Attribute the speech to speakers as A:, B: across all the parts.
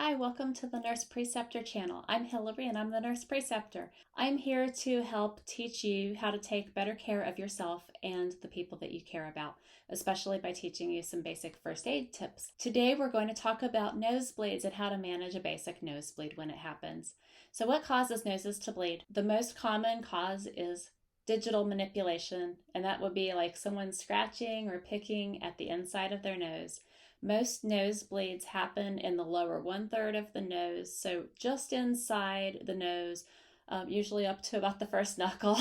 A: Hi, welcome to the Nurse Preceptor channel. I'm Hillary and I'm the Nurse Preceptor. I'm here to help teach you how to take better care of yourself and the people that you care about, especially by teaching you some basic first aid tips. Today we're going to talk about nosebleeds and how to manage a basic nosebleed when it happens. So what causes noses to bleed? The most common cause is digital manipulation, and that would be like someone scratching or picking at the inside of their nose. Most nosebleeds happen in the lower 1/3 of the nose, so just inside the nose, usually up to about the first knuckle.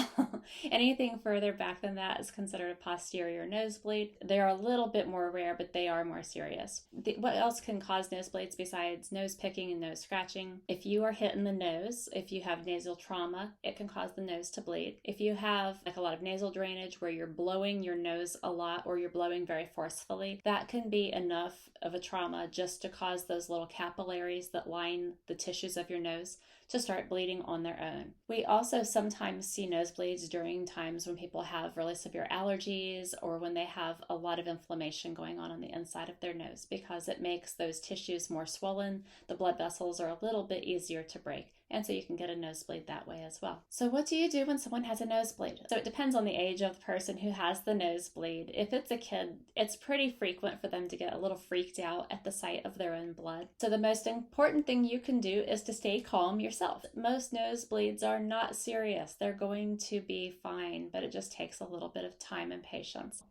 A: Anything further back than that is considered a posterior nosebleed. They're a little bit more rare, but they are more serious. What else can cause nosebleeds besides nose picking and nose scratching? If you are hit in the nose, if you have nasal trauma, it can cause the nose to bleed. If you have like a lot of nasal drainage where you're blowing your nose a lot or you're blowing very forcefully, that can be enough of a trauma just to cause those little capillaries that line the tissues of your nose to start bleeding on their own. We also sometimes see nosebleeds during times when people have really severe allergies or when they have a lot of inflammation going on the inside of their nose, because it makes those tissues more swollen. The blood vessels are a little bit easier to break, and so you can get a nosebleed that way as well. So what do you do when someone has a nosebleed? So it depends on the age of the person who has the nosebleed. If it's a kid, it's pretty frequent for them to get a little freaked out at the sight of their own blood. So the most important thing you can do is to stay calm yourself. Most nosebleeds are not serious. They're going to be fine, but it just takes a little bit of time and patience.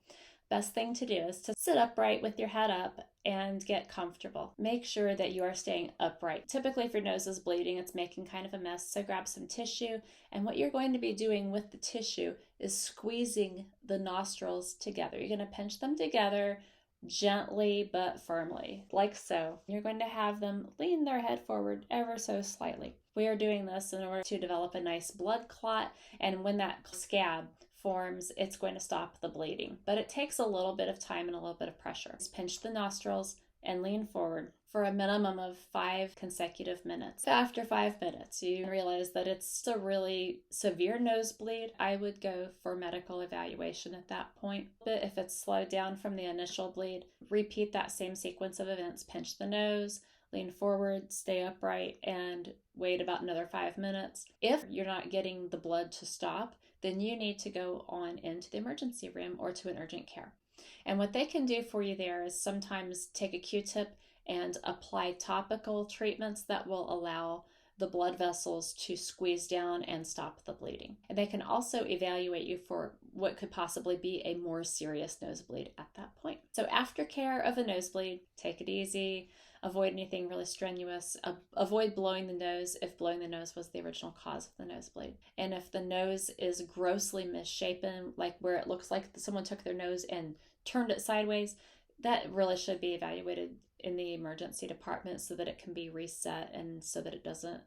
A: Best thing to do is to sit upright with your head up and get comfortable. Make sure that you are staying upright. Typically, if your nose is bleeding, it's making kind of a mess, so grab some tissue, and what you're going to be doing with the tissue is squeezing the nostrils together. You're going to pinch them together gently but firmly, like so. You're going to have them lean their head forward ever so slightly. We are doing this in order to develop a nice blood clot, and when that scab forms, it's going to stop the bleeding. But it takes a little bit of time and a little bit of pressure. Just pinch the nostrils and lean forward for a minimum of 5 consecutive minutes. After 5 minutes, you realize that it's a really severe nosebleed. I would go for medical evaluation at that point. But if it's slowed down from the initial bleed, repeat that same sequence of events. Pinch the nose, lean forward, stay upright, and wait about another 5 minutes. If you're not getting the blood to stop, then you need to go on into the emergency room or to an urgent care. And what they can do for you there is sometimes take a Q-tip and apply topical treatments that will allow the blood vessels to squeeze down and stop the bleeding. And they can also evaluate you for what could possibly be a more serious nosebleed at that point. So aftercare of a nosebleed, take it easy. Avoid anything really strenuous. Avoid blowing the nose if blowing the nose was the original cause of the nosebleed. And if the nose is grossly misshapen, like where it looks like someone took their nose and turned it sideways, that really should be evaluated in the emergency department so that it can be reset and so that it doesn't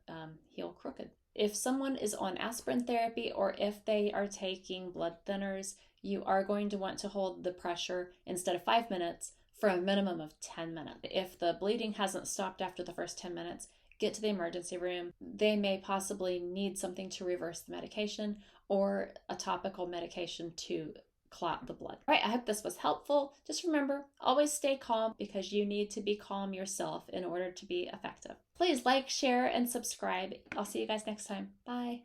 A: heal crooked. If someone is on aspirin therapy or if they are taking blood thinners, you are going to want to hold the pressure instead of 5 minutes for a minimum of 10 minutes. If the bleeding hasn't stopped after the first 10 minutes, get to the emergency room. They may possibly need something to reverse the medication or a topical medication to clot the blood. All right, I hope this was helpful. Just remember, always stay calm because you need to be calm yourself in order to be effective. Please like, share, and subscribe. I'll see you guys next time. Bye.